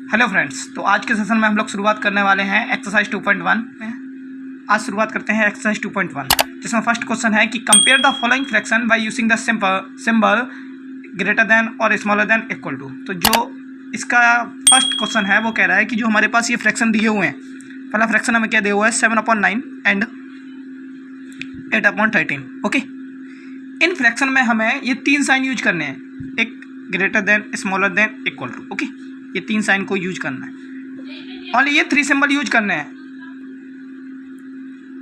Hello friends, तो आज के सेशन में हम लोग शुरुआत करने वाले हैं एक्सरसाइज 2.1 में। आज शुरुआत करते हैं एक्सरसाइज 2.1, जिसमें फर्स्ट क्वेश्चन है कि compare the following fraction by using the symbol greater than और स्मॉलर देन इक्वल टू। तो जो इसका फर्स्ट क्वेश्चन है वो कह रहा है कि जो हमारे पास ये फ्रैक्शन दिए हुए हैं, पहला फ्रैक्शन हमें क्या दिया हुआ है 7/9 एंड 8/13। ओके, इन फ्रैक्शन में हमें ये तीन साइन यूज करने हैं, एक greater than, smaller than, equal to. Okay, ये तीन साइन को यूज करना है, और ये थ्री सिंबल यूज करने हैं।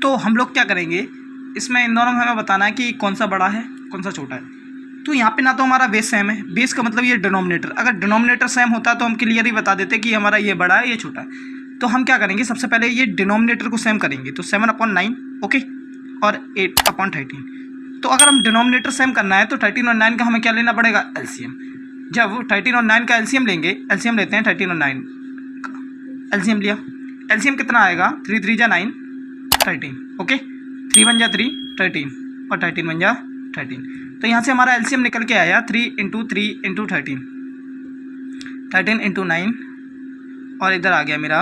तो हम लोग क्या करेंगे, इसमें इन दोनों में हमें बताना है कि कौन सा बड़ा है कौन सा छोटा है। तो यहाँ पे ना तो हमारा बेस सेम है, बेस का मतलब ये डिनोमिनेटर, अगर डिनोमिनेटर सेम होता तो हम क्लियर ही बता देते कि हमारा ये बड़ा है ये छोटा है। तो हम क्या करेंगे, सबसे पहले ये डिनोमिनेटर को सेम करेंगे, तो 7/9 ओके और 8/13। तो अगर हम डिनोमिनेटर सेम करना है तो 13 और 9 का हमें क्या लेना पड़ेगा, एलसीएम। जब 13 और 9 का एलसीएम लेंगे, एलसीएम लेते हैं 13 और 9 का एलसीएम लिया, एलसीएम कितना आएगा, 3 3 जा 9 13। ओके, 3 1 जा 3 13 और 13 1 जा 13। तो यहाँ से हमारा एलसीएम निकल के आया 3 × 3 × 13, 13 × 9 और इधर आ गया मेरा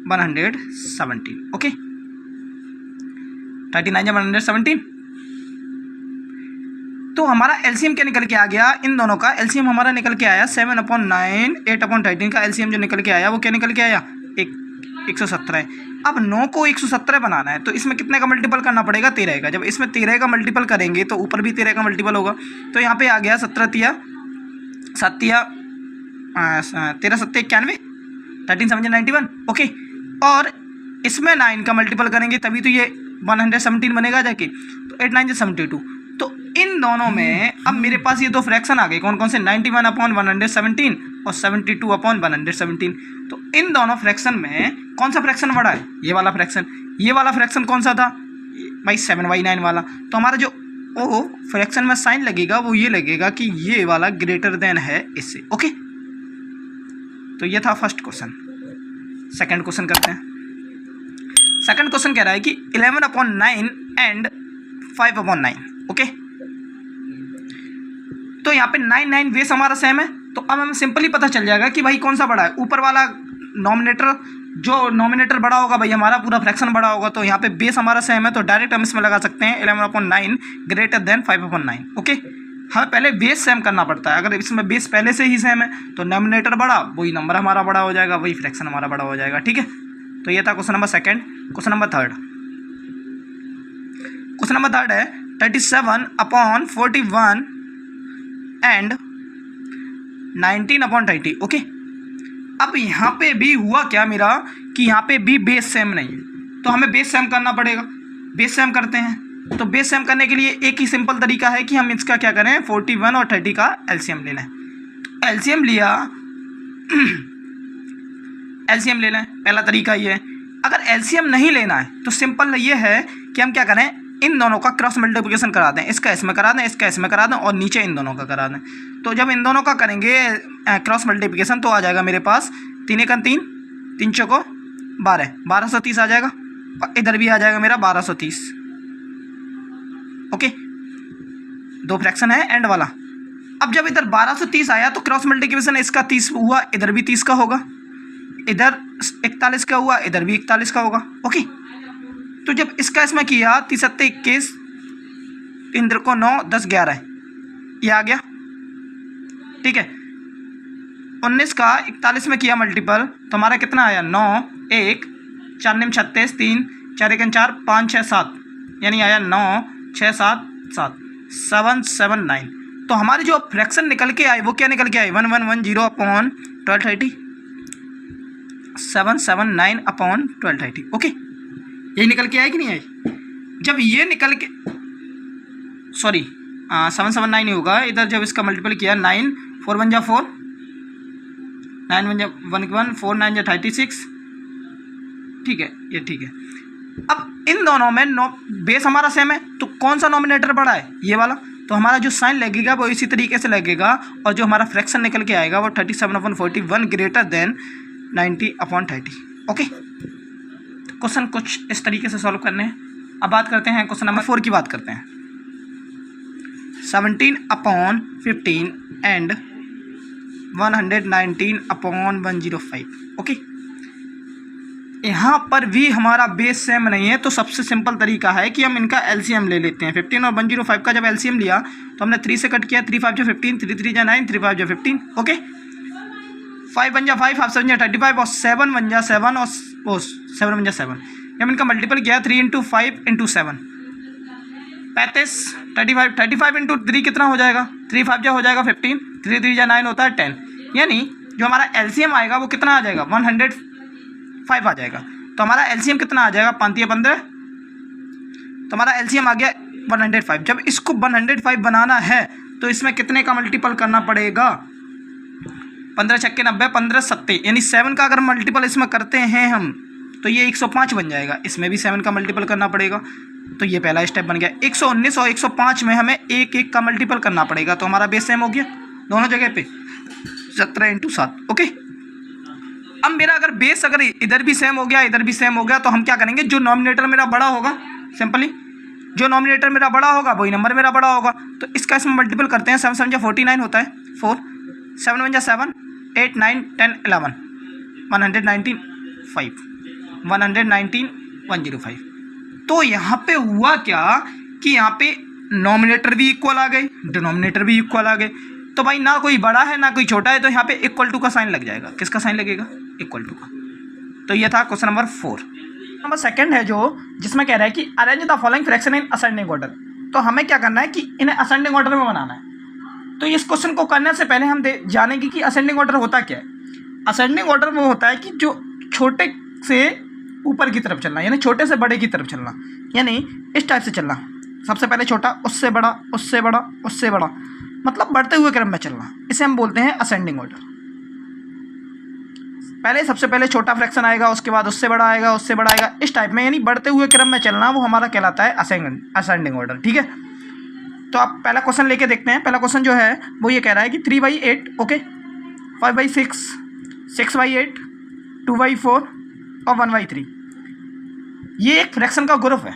117। ओके, 39 या 117। तो हमारा एलसीएम क्या निकल के आ गया, इन दोनों का एलसीएम हमारा निकल के आया 7/9 8/13 का एलसीएम जो निकल के आया वो क्या निकल के आया, 117। अब 9 को 117 बनाना है तो इसमें कितने का मल्टीपल करना पड़ेगा, 13 का। जब इसमें 13 का मल्टीपल करेंगे तो ऊपर भी 13 का मल्टीपल होगा। तो यहाँ पे आ गया 17 × 7 × 13 7 91, 13 7 91। ओके, और इसमें 9 का मल्टीपल करेंगे तभी तो ये 117 बनेगा जाके, तो 8 9 72। तो इन दोनों में अब मेरे पास ये दो फ्रैक्शन आ गए, कौन कौन से, 91/117 और 72/117। तो इन दोनों फ्रैक्शन में कौन सा फ्रैक्शन बड़ा है, ये वाला फ्रैक्शन। ये वाला फ्रैक्शन कौन सा था भाई, 7/9 वाला। तो हमारा जो ओ फ्रैक्शन में साइन लगेगा वो ये लगेगा कि ये वाला ग्रेटर देन है इससे। ओके, तो ये था फर्स्ट क्वेश्चन। सेकंड क्वेश्चन करते हैं। सेकंड क्वेश्चन कह रहा है कि 11/9 एंड 5/9। ओके, तो यहाँ पे 9 9 बेस हमारा सेम है, तो अब हमें सिंपली पता चल जाएगा कि भाई कौन सा बड़ा है। ऊपर वाला नॉमिनेटर, जो नॉमिनेटर बड़ा होगा भाई हमारा पूरा फ्रैक्शन बड़ा होगा, तो यहाँ पे बेस हमारा सेम है, तो डायरेक्ट हम इसमें लगा सकते हैं 11/9 ग्रेटर देन 5/9। ओके, हमें पहले बेस सेम करना पड़ता है। अगर इसमें बेस पहले से ही सेम है तो नॉमिनेटर बड़ा, वही नंबर हमारा बड़ा हो जाएगा, वही फ्रैक्शन हमारा बड़ा हो जाएगा। ठीक है, तो ये था question number second. Question number third. Question number third है 37/41 एंड 19/30। ओके, अब यहाँ पे भी हुआ क्या मेरा कि यहाँ पे भी बेस सेम नहीं है, तो हमें बेस सेम करना पड़ेगा। बेस सेम करते हैं, तो बेस सेम करने के लिए एक ही सिंपल तरीका है कि हम इसका क्या करें, 41 और 30 का एलसीएम ले लें। एलसीएम लिया एलसीएम ले लें, पहला तरीका ये है। अगर एलसीएम नहीं लेना है तो सिंपल ये है कि हम क्या करें, इन दोनों का क्रॉस मल्टीप्लिकेशन करा दें, इसका इसमें करा दें, इसका इसमें करा दें, और नीचे इन दोनों का करा दें। तो जब इन दोनों का करेंगे क्रॉस मल्टीप्लिकेशन तो आ जाएगा मेरे पास 3 × 3 3 चौको 12 1230 आ जाएगा, और इधर भी आ जाएगा मेरा 1230। ओके, दो फ्रैक्शन है एंड वाला। अब जब इधर 1230 आया तो क्रॉस मल्टीप्लिकेशन इसका 30 हुआ, इधर भी 30 का होगा, इधर 41 का हुआ, इधर भी 41 का होगा। ओके, तो जब इसका इसमें किया 30 7 21, इंद्र को 9 10 11 ये आ गया। ठीक है, 19 का 41 में किया मल्टीपल तो हमारा कितना आया, 9 1 4 9 36 3 4 1 4 5 6 7, यानी आया 9 6 7 7 7/9। तो हमारे जो फ्रैक्शन निकल के आए वो क्या निकल के आए, 1110/1230, 7/9/1230। ओके, यही निकल के आए कि नहीं आए। जब ये निकल के, सॉरी 7/9 ही होगा इधर, जब इसका मल्टीपल किया 9 4 1 जा 4 9 1 जा 1 4 9 जा 36। ठीक है, ये ठीक है। अब इन दोनों में बेस हमारा सेम है, तो कौन सा नॉमिनेटर बड़ा है, ये वाला। तो हमारा जो साइन लगेगा वो इसी तरीके से लगेगा, और जो हमारा फ्रैक्शन निकल के आएगा वो 37/41 ग्रेटर देन 90/30। ओके, क्वेश्चन कुछ इस तरीके से सॉल्व करने हैं। अब बात करते हैं क्वेश्चन नंबर 4 की बात करते हैं। 17/15 एंड 119/105। ओके, यहाँ पर भी हमारा बेस सेम नहीं है, तो सबसे सिंपल तरीका है कि हम इनका एलसीएम ले लेते हैं। 15 और 105 का जब एलसीएम लिया तो हमने 3 से कट किया, 3 5 जो 15, 3 3 जा 9, 3 5 जो 15। ओके, 5 1 जा 5, 5 7 जा 35 और 7 1 जा 7 और 7 1 जा 7। जब इनका मल्टीपल किया 3 × 5 × 7 35, 35 × 3 कितना हो जाएगा, 3 5 जा हो जाएगा 15, 3 3 जा 9 होता है 10। यानी जो हमारा एलसीएम आएगा वो कितना आ जाएगा, 105 आ जाएगा। तो हमारा एलसीएम कितना आ जाएगा, 5 × 15, तो हमारा एलसीएम आ गया 105। जब इसको 105 बनाना है तो इसमें कितने का मल्टीपल करना पड़ेगा, 15 छक्के 90, 15 70, यानी 7 का अगर मल्टीपल इसमें करते हैं हम तो ये 105 बन जाएगा। इसमें भी 7 का मल्टीपल करना पड़ेगा, तो ये पहला स्टेप बन गया। 119 और 105 में हमें 1 1 का मल्टीपल करना पड़ेगा, तो हमारा बेस सेम हो गया दोनों जगह पे, 17 × 7। ओके, अब मेरा अगर बेस अगर इधर भी सेम हो गया इधर भी सेम हो गया तो हम क्या करेंगे, जो नॉमिनेटर मेरा बड़ा होगा, सिंपली जो नॉमिनेटर मेरा बड़ा होगा वही नंबर मेरा बड़ा होगा, तो इसका इसमें मल्टीपल करते हैं। 7 7 जा 49 होता है, 4 7 1 जा 7, 8 9 10 11, 119 105। तो यहाँ पे हुआ क्या कि यहाँ पे नॉमिनेटर भी इक्वल आ गए, डिनोमिनेटर भी इक्वल आ गए। तो भाई ना कोई बड़ा है ना कोई छोटा है, तो यहाँ पे इक्वल टू का साइन लग जाएगा। किसका साइन लगेगा, इक्वल टू का। तो ये था क्वेश्चन नंबर 4। नंबर सेकंड है जो जिसमें कह रहा है कि arrange the following fraction in ascending order. तो हमें क्या करना है कि इन्हें असेंडिंग ऑर्डर में बनाना है। तो इस क्वेश्चन को करने से पहले हम जानेंगे कि असेंडिंग ऑर्डर होता क्या है। असेंडिंग ऑर्डर वो होता है कि जो छोटे से ऊपर की तरफ चलना, यानी छोटे से बड़े की तरफ चलना, यानी इस टाइप से चलना। सबसे पहले छोटा, उससे बड़ा, उससे बड़ा, उससे बड़ा, मतलब बढ़ते हुए क्रम में चलना, इसे हम बोलते हैं असेंडिंग ऑर्डर। पहले सबसे पहले छोटा फ्रैक्शन आएगा, उसके बाद उससे बड़ा आएगा, उससे बड़ा आएगा, इस टाइप में, यानी बढ़ते हुए क्रम में चलना, वो हमारा कहलाता है असेंडिंग ऑर्डर। ठीक है, तो आप पहला क्वेश्चन लेके देखते हैं। पहला क्वेश्चन जो है वो ये कह रहा है कि 3/8, ओके, 5/6, 6/8, 2/4 और 1/3 ये एक फ्रैक्शन का ग्रुप है।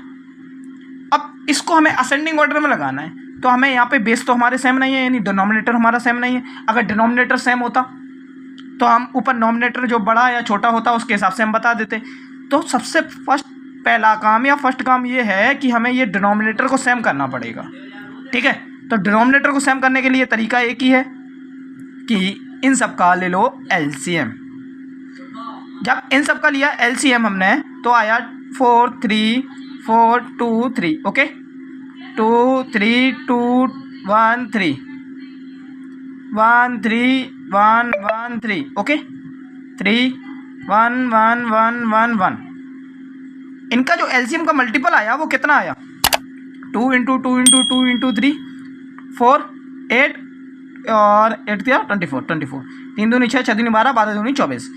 अब इसको हमें असेंडिंग ऑर्डर में लगाना है, तो हमें यहाँ पे बेस तो हमारे सेम नहीं है, यानी डिनोमिनेटर हमारा सेम नहीं है। अगर डिनोमिनेटर सेम होता तो हम ऊपर नॉमिनेटर जो बड़ा या छोटा होता उसके हिसाब से हम बता देते। तो सबसे पहला काम या फर्स्ट काम ये है कि हमें ये डिनोमिनेटर को सेम करना पड़ेगा। ठीक है, तो डिनोमिनेटर को सेम करने के लिए तरीका एक ही है कि इन सब का ले लो एलसीएम। जब इन सब का लिया एलसीएम हमने तो आया 4 3 4 2 3, ओके, 2 3 2 1 3 1 3 1 1 3, ओके, 3 1 1 1 1 1। इनका जो एलसीएम का मल्टीपल आया वो कितना आया, 2 × 2 × 2 × 3 4 8 और 8 दिया 24 24, 3 दूनी 6, 6 दूनी 12, 12 दूनी 24।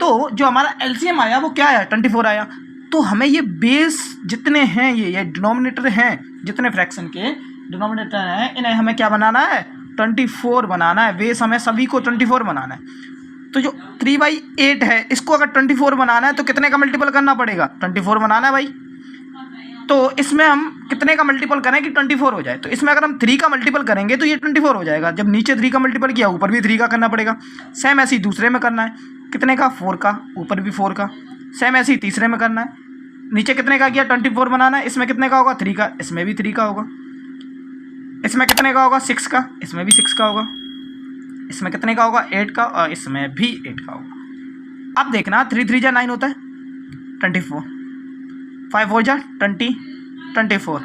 तो जो हमारा एलसीएम आया वो क्या आया, 24 आया। तो हमें ये बेस जितने हैं, ये डिनोमिनेटर हैं, जितने फ्रैक्शन के डिनोमिनेटर हैं, इन्हें हमें क्या बनाना है, 24 बनाना है। बेस हमें सभी को 24 बनाना है। तो जो 3/8 है इसको अगर 24 बनाना है तो कितने का मल्टीपल करना पड़ेगा, 24 बनाना है भाई। तो इसमें हम कितने का मल्टीपल करें कि 24 हो जाए, तो इसमें अगर हम 3 का मल्टीपल करेंगे तो ये 24 हो जाएगा। जब नीचे 3 का मल्टीपल किया ऊपर भी 3 का करना पड़ेगा। सेम ऐसे ही दूसरे में करना है, कितने का, 4 का, ऊपर भी 4 का। सेम ऐसे ही तीसरे में करना है, नीचे कितने का किया, 24 बनाना है। इसमें कितने का होगा, 3 का, इसमें भी 3 का होगा। इसमें कितने का होगा, 6 का, इसमें भी 6 का होगा। इसमें कितने का होगा, 8 का, और इसमें भी 8 का होगा। अब देखना 3 3 जा 9 होता है, 24, 5 4 जा 20, 24,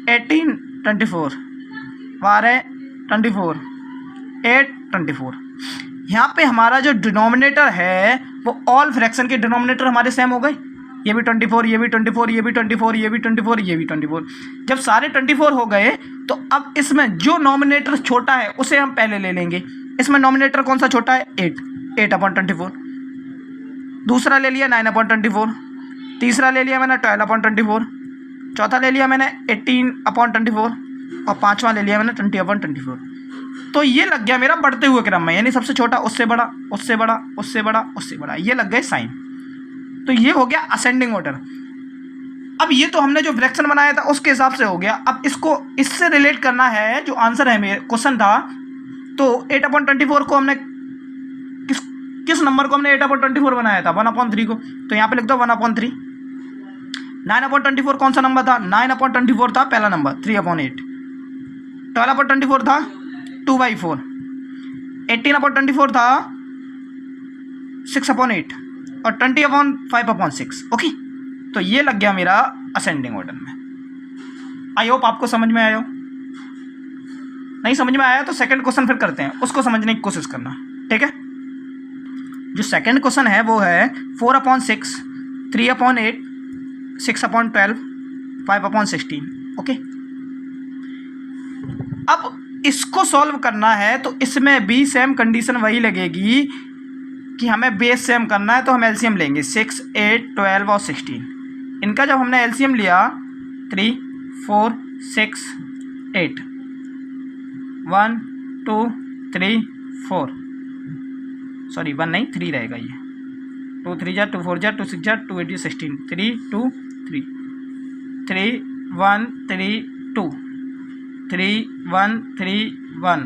18 24, 12 24, 8 24। यहाँ पे हमारा जो डिनोमिनेटर है वो ऑल फ्रैक्शन के डिनोमिनेटर हमारे सेम हो गए। ये भी 24, ये भी 24, ये भी 24, ये भी 24, ये भी 24। जब सारे 24 हो गए तो अब इसमें जो नॉमिनेटर छोटा है उसे हम पहले ले लेंगे। इसमें नॉमिनेटर कौन सा छोटा है, 8/24। दूसरा ले लिया 9/24। तीसरा ले लिया मैंने 12/24। चौथा ले लिया मैंने 18/24 और पांचवा ले लिया मैंने 20/24। तो ये लग गया मेरा बढ़ते हुए क्रम में, यानी सबसे छोटा उससे बड़ा, उससे बड़ा, उससे बड़ा, उससे बड़ा, ये लग गए साइन। तो ये हो गया असेंडिंग ऑर्डर। अब ये तो हमने जो फ्रैक्शन बनाया था उसके हिसाब से हो गया। अब इसको इससे रिलेट करना है, जो आंसर है मेरे क्वेश्चन था, तो 8/24 को हमने किस नंबर को हमने 8/24 बनाया था? 1/3 को। तो यहाँ पे लिख दो 1/3। 9/24 कौन सा नंबर था? 9/24 था पहला नंबर 3/8। 12/24 था 2/4। 18/24 था 6/8 और 20/5/6। ओके, तो ये लग गया मेरा असेंडिंग ऑर्डर में। आई होप आपको समझ में आया हो। नहीं समझ में आया तो सेकंड क्वेश्चन फिर करते हैं, उसको समझने की कोशिश करना, ठीक है। जो सेकंड क्वेश्चन है वो है 4/6, 3/8, 6/12, 5/16। ओके, अब इसको सॉल्व करना है तो इसमें भी सेम कंडीशन वही लगेगी कि हमें बेस सेम करना है, तो हम एलसीएम लेंगे 6, 8, 12 और 16। इनका जब हमने एलसीएम लिया 3, 4, 6, 8, 1, 2, 3, 4, सॉरी 1 नहीं 3 रहेगा ये। 2 3 जा 2 4 जा 2 6 जा 2 8 16, 3 2 3, 3 1 3 2, 3 1 3 1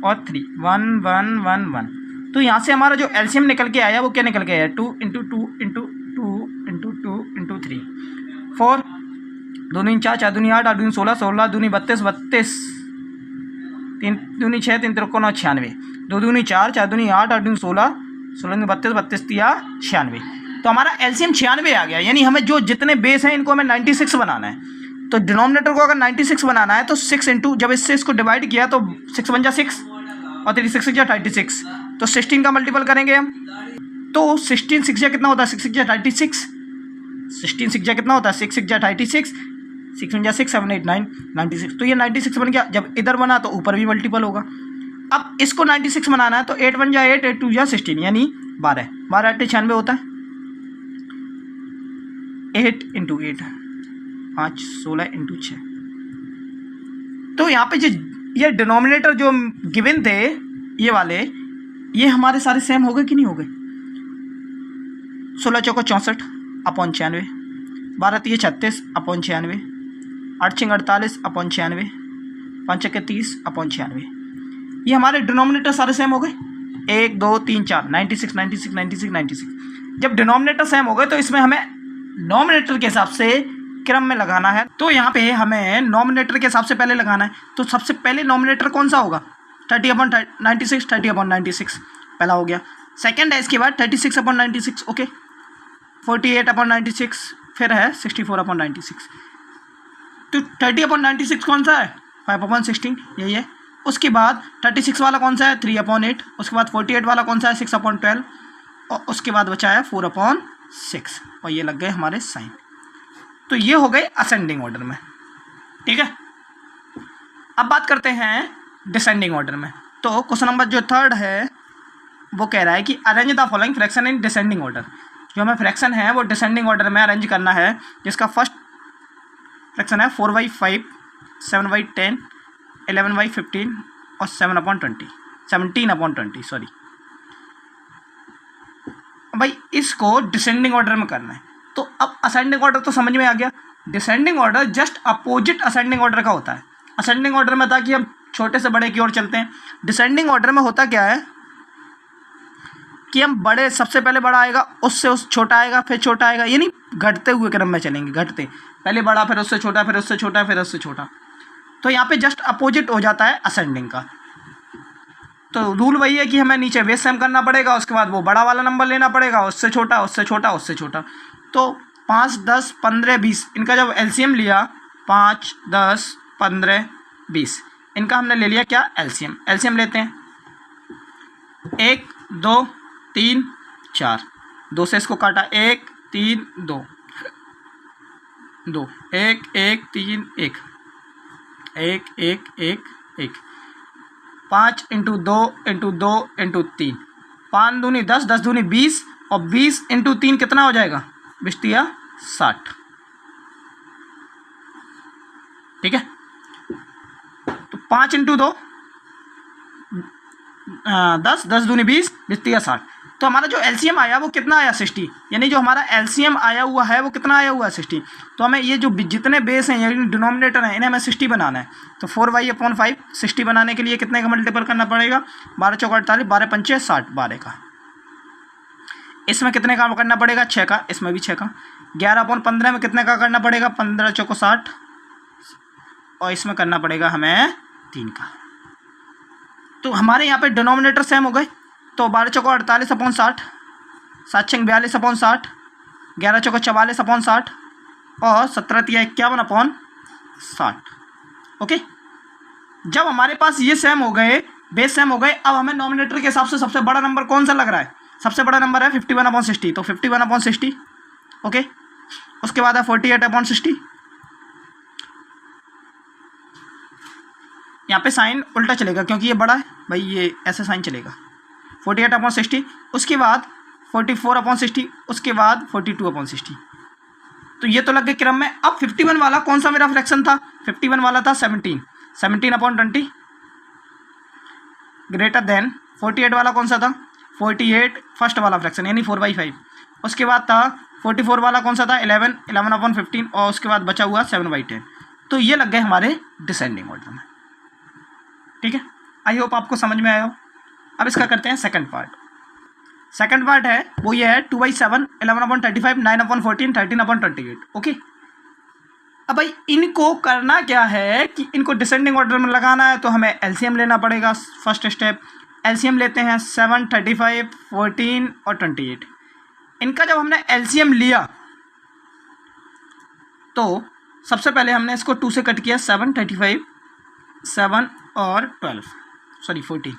और 3 1 1 1 1। तो यहाँ से हमारा जो एलसीएम निकल के आया वो क्या निकल के आया? 2 × 2 × 2 × 2 × 3, 4 2 4 4 2 8 8 2 16 16 2 32 32, 3 2 6 3 3 96, 2 2 4 4 2 8 8 2 16 16 32 32 96। तो हमारा एलसीएम 96 आ गया। यानी हमें जो जितने बेस हैं इनको हमें 96 बनाना है। तो डिनोमिनेटर को अगर 96 बनाना है तो 6 × जब इससे इसको डिवाइड किया तो 6 × 6 और 3 6 × 36, तो 16 का मल्टीपल करेंगे हम। तो 16 6 कितना होता है? 6 6 36। 16 6 कितना होता है? 6 6 36, 6 × 6 7 8 9 96। तो ये 96 बन गया। जब इधर बना तो ऊपर भी मल्टीपल होगा। अब इसको 96 बनाना है तो 8 1 जा 8, 8 2 जा 16, यानी 12 12 8 96 होता है। 8 × 8 5 16 × 6। तो यहाँ पे जो ये डिनोमिनेटर जो गिवन थे ये वाले, ये हमारे सारे सेम हो गए कि नहीं हो गए? 16 चौको 64/96, 12 3 36/96, 8 6 48/96, 5 6 30/96। ये हमारे डिनोमिनेटर सारे सेम हो गए। 1 2 3 4 96 96 96 96। जब डिनोमिनेटर सेम हो गए तो इसमें हमें नोमिनेटर के हिसाब से क्रम में लगाना है। तो यहाँ पे हमें नोमिनेटर के हिसाब से पहले लगाना है। तो सबसे पहले नोमिनेटर कौन सा होगा? 30/96 30/96 पहला हो गया। सेकंड है इसके बाद 36/96। ओके, 48/96, फिर है 64/96। तो 30/96 कौन सा है? 5/16, यही है। उसके बाद 36 वाला कौन सा है? 3/8। उसके बाद 48 वाला कौन सा है? 6/12 और उसके बाद बचा है 4/6 और ये लग गए हमारे साइन। तो ये हो गए असेंडिंग ऑर्डर में, ठीक है। अब बात करते हैं डिसेंडिंग ऑर्डर में। तो क्वेश्चन नंबर जो 3 है वो कह रहा है कि arrange the following fraction in descending order. जो हमें फ्रैक्शन है वो डिसेंडिंग ऑर्डर में अरेंज करना है, जिसका फर्स्ट फ्रैक्शन है 4/5, 7/10, 11/15 और 7/20 17/20। सॉरी भाई, इसको डिसेंडिंग ऑर्डर में करना है। तो अब असेंडिंग ऑर्डर तो समझ में आ गया। Descending order just opposite ascending order का होता है। असेंडिंग ऑर्डर में था कि हम छोटे से बड़े की ओर चलते हैं। डिसेंडिंग ऑर्डर में होता क्या है कि हम बड़े, सबसे पहले बड़ा आएगा, उससे उस छोटा आएगा, फिर छोटा आएगा, यानी घटते हुए क्रम में चलेंगे। घटते पहले बड़ा, फिर उससे छोटा, फिर उससे छोटा, फिर उससे छोटा। तो यहाँ पे जस्ट अपोजिट हो जाता है असेंडिंग का। तो रूल वही है कि हमें नीचे बेस सेम करना पड़ेगा, उसके बाद वो बड़ा वाला नंबर लेना पड़ेगा, उससे छोटा, उससे छोटा, उससे छोटा। तो 5 10 15 20 इनका जब एलसीएम लिया 5 10 15 20 इनका हमने ले लिया क्या? एलसीएम। एलसीएम लेते हैं 1 2 3 4, 2 से इसको काटा 1 3 2 2 1 1 3 1 1 1 1 1 5 × 2 × 2 × 3, 5 दूनी 10 10 दूनी 20 और 20 × 3 कितना हो जाएगा? 20 या 60, ठीक है। तो 5 × 2 10 10 दूनी 20 20 या 60। तो हमारा जो एलसीएम आया वो कितना आया? 60। यानी जो हमारा एलसीएम आया हुआ है वो कितना आया हुआ है? 60। तो हमें ये जो जितने बेस हैं यानी डिनोमिनेटर हैं इन्हें हमें 60 बनाना है। तो 4y/5 60 बनाने के लिए कितने का मल्टीपल करना पड़ेगा? 12 चौका 48, 12 पंचे 60, 12 का। इसमें कितने का करना पड़ेगा 6 का, इसमें भी 6 का। 11/15 में कितने का करना पड़ेगा 15 चौको 60, और इसमें करना पड़ेगा हमें 3 का। तो हमारे यहाँ पे डिनोमिनेटर सेम हो गए, तो 12 चौको 48/60, 7 छंग 42/60, 11 चौको 44/60 और 17 तिया 51/60। ओके, जब हमारे पास ये सेम हो गए, बेस सेम हो गए, अब हमें नॉमिनेटर के हिसाब से सबसे बड़ा नंबर कौन सा लग रहा है? सबसे बड़ा नंबर है 51/60, तो 51/60। ओके, उसके बाद है 48/60। यहाँ पे साइन उल्टा चलेगा क्योंकि ये बड़ा है भाई, ये ऐसे साइन चलेगा। 48/60, उसके बाद 44/60, उसके बाद 42/60। तो ये तो लग गए क्रम में। अब 51 वाला कौन सा मेरा फ्रैक्शन था? 51 वाला था 17/20 ग्रेटर देन 48 वाला कौन सा था? 48 फर्स्ट वाला फ्रैक्शन यानी 4/5। उसके बाद था 44 वाला कौन सा था? 11/15 और उसके बाद बचा हुआ 7/10। तो ये लग गए हमारे डिसेंडिंग ऑर्डर में। ठीक है, आई होप आपको समझ में आया हो। अब इसका करते हैं सेकंड पार्ट। सेकंड पार्ट है वो ये है 2/7, 11/35, 9/14, 13/28। ओके, अब भाई इनको करना क्या है कि इनको डिसेंडिंग ऑर्डर में लगाना है, तो हमें एलसीएम लेना पड़ेगा। फर्स्ट स्टेप एलसीएम लेते हैं 7, 35, 14 और 28। इनका जब हमने एलसीएम लिया तो सबसे पहले हमने इसको 2 से कट किया, 7, 35, 7 और 12, सॉरी 14।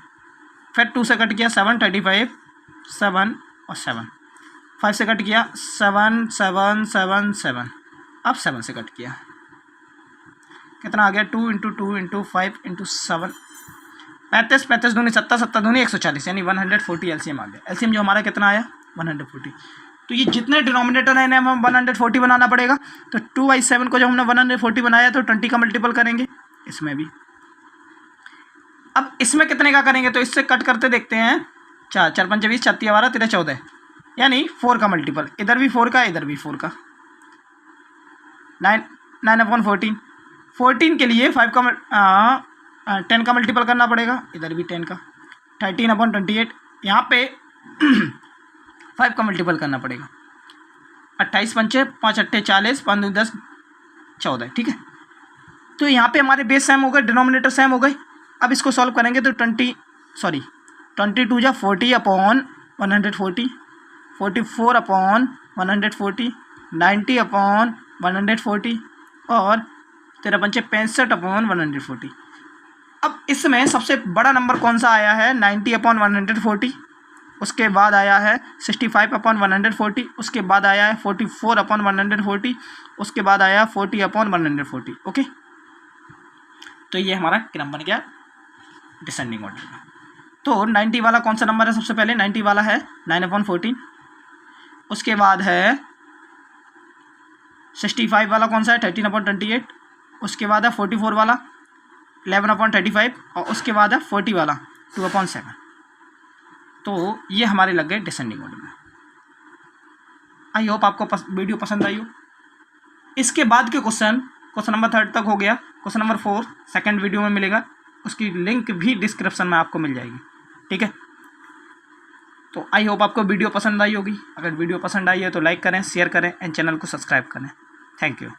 फिर 2 से कट किया 7, 35, 7 और 7। 5 से कट किया 7, 7, 7, 7। अब 7 से कट किया, कितना आ गया? 2 × 2 × 5 × 7, 35, 35 दूनी 70, 70 दूनी 140, यानी 140 एलसीएम आ गया। एलसीएम जो हमारा कितना आया? 140। तो ये जितने डिनोमिनेटर हैं इन्हें हम 140 बनाना पड़ेगा। तो 2/7 को जब हमने 140 बनाया तो 20 का मल्टीपल करेंगे इसमें भी। अब इसमें कितने का करेंगे? तो इससे कट करते देखते हैं। 4, 4 × 5 = 20, 4 × 3 = 12, 13 = 14, यानी 4 का मल्टीपल, इधर भी 4 का, इधर भी 4 का। 9/14, 14 के लिए 10 का मल्टीपल करना पड़ेगा, इधर भी 10 का। 13/28, यहाँ पे 5 का मल्टीपल करना पड़ेगा। 28 × 5 = 5, 8 = 40, 5 × 2 = 10, 14। ठीक है, तो यहाँ पे हमारे बेस सेम हो गए, डिनोमिनेटर सेम हो गए। अब इसको सॉल्व करेंगे तो 22 × 40/140, 44/140, 90/140 और 13 × 5 = 65/140। अब इसमें सबसे बड़ा नंबर कौन सा आया है? 90/140, उसके बाद आया है 65/140, उसके बाद आया है 44/140, उसके बाद आया 40/140। ओके, तो ये हमारा क्रम बन गया डिसेंडिंग ऑर्डर में। तो 90 वाला कौन सा नंबर है? सबसे पहले 90 वाला है 9/14, उसके बाद है 65 वाला कौन सा है? 13/28, उसके बाद है 44 वाला 11/35 और उसके बाद है 40 वाला 2/7। तो ये हमारे लग गए डिसेंडिंग ऑर्डर में। आई होप आपको वीडियो पसंद आई हो। इसके बाद के क्वेश्चन नंबर 3 तक हो गया। क्वेश्चन नंबर 4 सेकंड वीडियो में मिलेगा, उसकी लिंक भी डिस्क्रिप्शन में आपको मिल जाएगी। ठीक है, तो आई होप आपको वीडियो पसंद आई होगी। अगर वीडियो पसंद आई है तो लाइक करें, शेयर करें एंड चैनल को सब्सक्राइब करें। Thank you.